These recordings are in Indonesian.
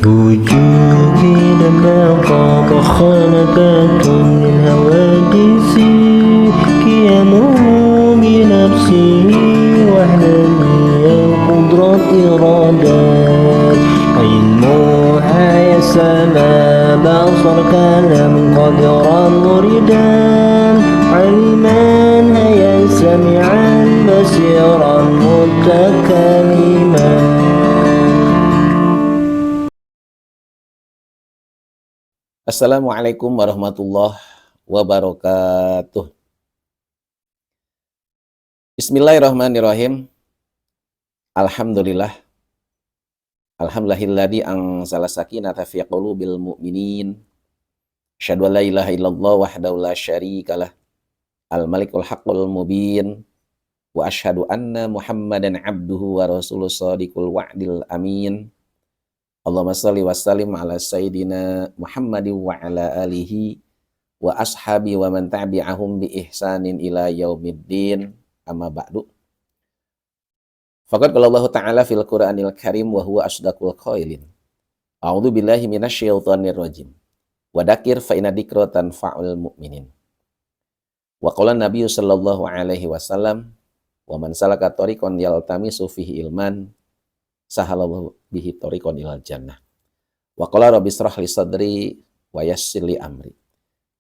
وجودي لما طاب خانقات للحوادث قيامه بنفسه وحدانية قدرة إرادات علمها يسمى بصر كلام قدرا مريدا علما هيا سمعا بصيرا متكلما. Assalamualaikum warahmatullahi wabarakatuh. Bismillahirrahmanirrahim. Alhamdulillah. Alhamdulillahilladzi anzala sakinata fi qulubil mu'minin. Asyhadu an la ilaha illallah wahdahu la syarikalah. Al-Malikul Haqqul Mubin. Wa asyhadu anna Muhammadan abduhu wa rasuluhu shadiqul wa'dil amin. Allahumma shalli wa sallim ala sayyidina Muhammadin wa ala alihi wa ashabi wa man tabi'ahum bi ihsanin ila yaumiddin, amma ba'du. Faqad qala Allah Ta'ala fil Qur'anil Karim wa huwa asdaqul qailin. A'udzu billahi minasyaitonir rajim. Wa dzakir fa inna dzikra tanfa'ul mu'minin. Wa qala Nabi sallallahu alaihi wasallam wa man salaka tariqan yaltamisu fihi ilman sahalallahu bihi tariqan ilal jannah. Wa qala rabbi israh li sadri wa yassir li amri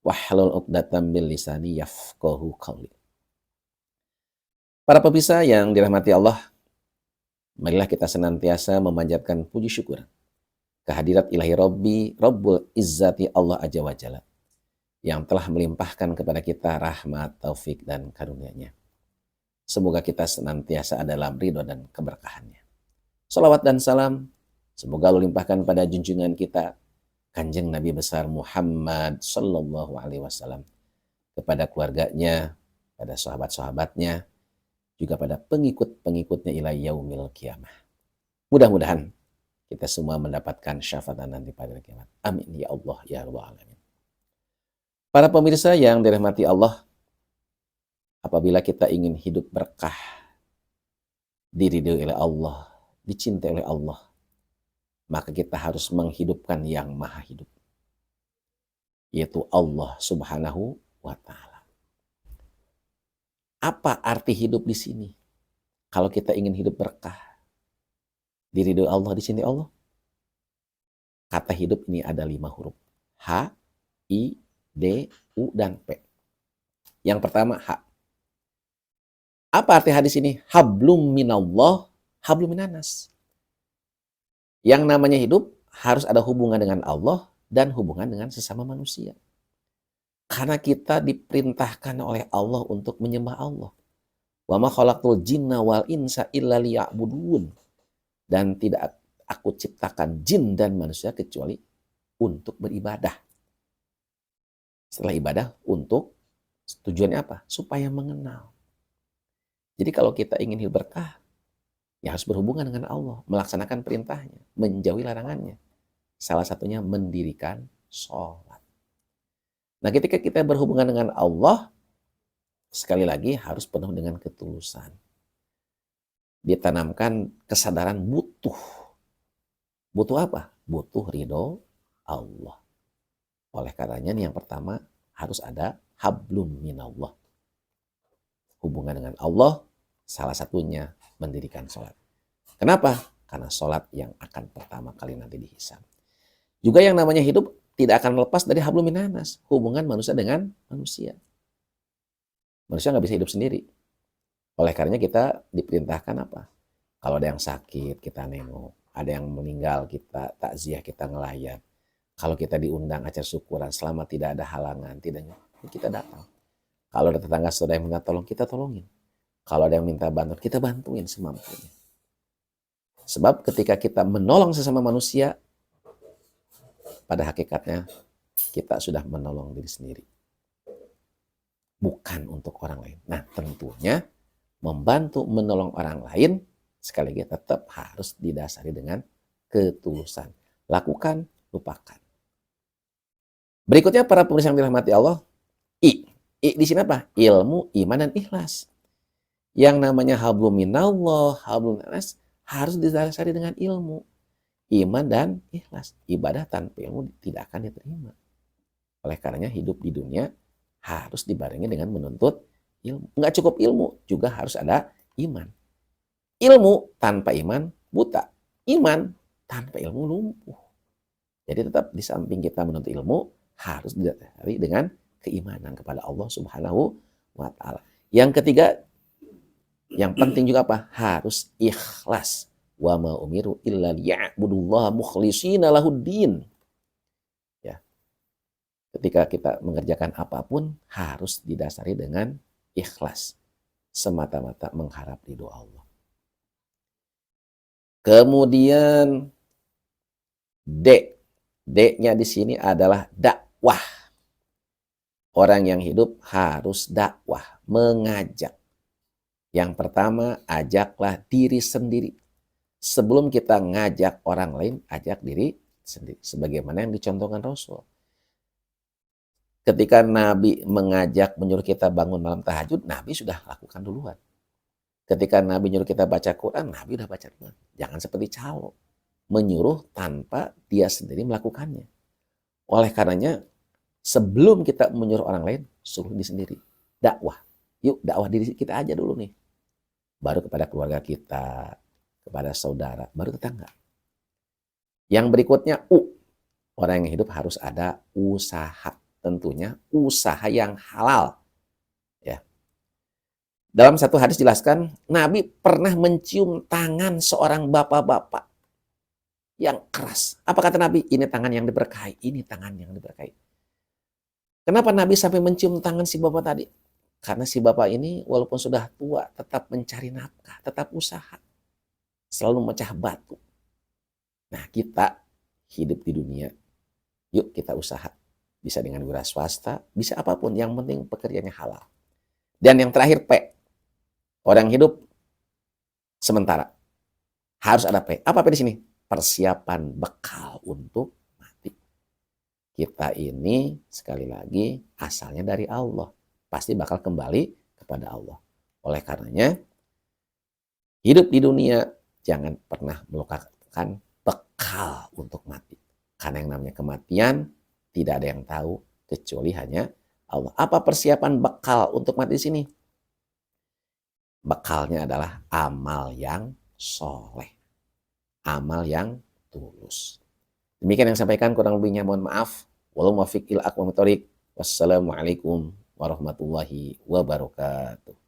wahlul 'uqdatam min lisani yafqahu qawli. Para pemirsa yang dirahmati Allah, marilah kita senantiasa memanjatkan puji syukur kehadirat ilahi Rabbi Rabbul Izzati Allah Azza wa Jalla yang telah melimpahkan kepada kita rahmat, taufik dan karunia-Nya. Semoga kita senantiasa ada dalam ridho dan keberkahannya. Salawat dan salam semoga Allah limpahkan pada junjungan kita Kanjeng Nabi besar Muhammad sallallahu alaihi wasallam, kepada keluarganya, pada sahabat-sahabatnya, juga pada pengikut-pengikutnya ila yaumil qiyamah. Mudah-mudahan kita semua mendapatkan syafaat nanti pada hari kiamat. Amin ya Allah ya rabbal alamin. Para pemirsa yang dirahmati Allah, apabila kita ingin hidup berkah, diridhoi oleh Allah, dicintai oleh Allah, maka kita harus menghidupkan yang maha hidup, yaitu Allah subhanahu wa ta'ala. Apa arti hidup di sini? Kalau kita ingin hidup berkah, diridhoi Allah, dicintai Allah, kata hidup ini ada 5 huruf. H, I, D, U, dan P. Yang pertama H. Apa arti H di sini? Hablum minallah, hablum minanas. Yang namanya hidup harus ada hubungan dengan Allah dan hubungan dengan sesama manusia. Karena kita diperintahkan oleh Allah untuk menyembah Allah. Wa ma khalaqtul jinna wal insa illa liya'budun. Dan tidak aku ciptakan jin dan manusia kecuali untuk beribadah. Setelah ibadah, untuk tujuannya apa? Supaya mengenal. Jadi kalau kita ingin hidup berkah, ya harus berhubungan dengan Allah, melaksanakan perintahnya, menjauhi larangannya. Salah satunya mendirikan sholat. Nah, ketika kita berhubungan dengan Allah, sekali lagi harus penuh dengan ketulusan. Ditanamkan kesadaran butuh. Butuh apa? Butuh ridho Allah. Oleh karenanya yang pertama harus ada hablum minallah. Hubungan dengan Allah, salah satunya mendirikan sholat. Kenapa? Karena sholat yang akan pertama kali nanti dihisab. Juga yang namanya hidup tidak akan lepas dari hablum minanas, hubungan manusia dengan manusia. Manusia nggak bisa hidup sendiri. Oleh karenanya kita diperintahkan apa? Kalau ada yang sakit, kita nengok. Ada yang meninggal, kita takziah, kita ngelayat. Kalau kita diundang acara syukuran, selama tidak ada halangan, kita datang. Kalau ada tetangga saudara yang minta tolong, kita tolongin. Kalau ada yang minta bantuan, kita bantuin semampunya. Sebab ketika kita menolong sesama manusia, pada hakikatnya kita sudah menolong diri sendiri. Bukan untuk orang lain. Nah, tentunya membantu menolong orang lain, sekali lagi tetap harus didasari dengan ketulusan. Lakukan, lupakan. Berikutnya para pemirsa yang dirahmati Allah, I di sini apa? Ilmu, iman, dan ikhlas. Yang namanya hablum minallah, hablum minas harus didasari dengan ilmu. iman dan ikhlas. Ibadah tanpa ilmu tidak akan diterima. Oleh karenanya hidup di dunia harus dibarengi dengan menuntut ilmu. Nggak cukup ilmu, juga harus ada iman. Ilmu tanpa iman buta. Iman tanpa ilmu lumpuh. Jadi tetap di samping kita menuntut ilmu, harus didasari dengan keimanan kepada Allah Subhanahu wa Ta'ala. Yang ketiga, yang penting juga apa? Harus ikhlas. Wa ma umiru illa liya'budullaha mukhlishina lahuddin. Ya. Ketika kita mengerjakan apapun harus didasari dengan ikhlas. Semata-mata mengharap ridho Allah. Kemudian D-nya di sini adalah dakwah. Orang yang hidup harus dakwah, mengajak. Yang pertama, ajaklah diri sendiri. Sebelum kita ngajak orang lain, ajak diri sendiri. Sebagaimana yang dicontohkan Rasul. Ketika Nabi mengajak, menyuruh kita bangun malam tahajud, Nabi sudah lakukan duluan. Ketika Nabi menyuruh kita baca Quran, Nabi sudah baca duluan. Jangan seperti calo. Menyuruh tanpa dia sendiri melakukannya. Oleh karenanya, sebelum kita menyuruh orang lain, suruh diri sendiri. Dakwah. Yuk dakwah diri kita aja dulu nih. Baru kepada keluarga kita, kepada saudara, baru tetangga. Yang berikutnya orang yang hidup harus ada usaha. Tentunya usaha yang halal. Ya. Dalam satu hadis jelaskan, Nabi pernah mencium tangan seorang bapak-bapak yang keras. Apa kata Nabi? Ini tangan yang diberkahi, ini tangan yang diberkahi. Kenapa Nabi sampai mencium tangan si bapak tadi? Karena si bapak ini walaupun sudah tua, tetap mencari nafkah, tetap usaha. Selalu memecah batu. Nah, kita hidup di dunia, yuk kita usaha. Bisa dengan wira swasta, bisa apapun. Yang penting pekerjaannya halal. Dan yang terakhir P. Orang hidup sementara. Harus ada P. Apa P di sini? Persiapan bekal untuk mati. Kita ini sekali lagi asalnya dari Allah. Pasti bakal kembali kepada Allah. Oleh karenanya, hidup di dunia jangan pernah melupakan bekal untuk mati. Karena yang namanya kematian tidak ada yang tahu kecuali hanya Allah. Apa persiapan bekal untuk mati di sini? Bekalnya adalah amal yang soleh. Amal yang tulus. Demikian yang sampaikan, kurang lebihnya mohon maaf. Wassalamualaikum warahmatullahi wabarakatuh.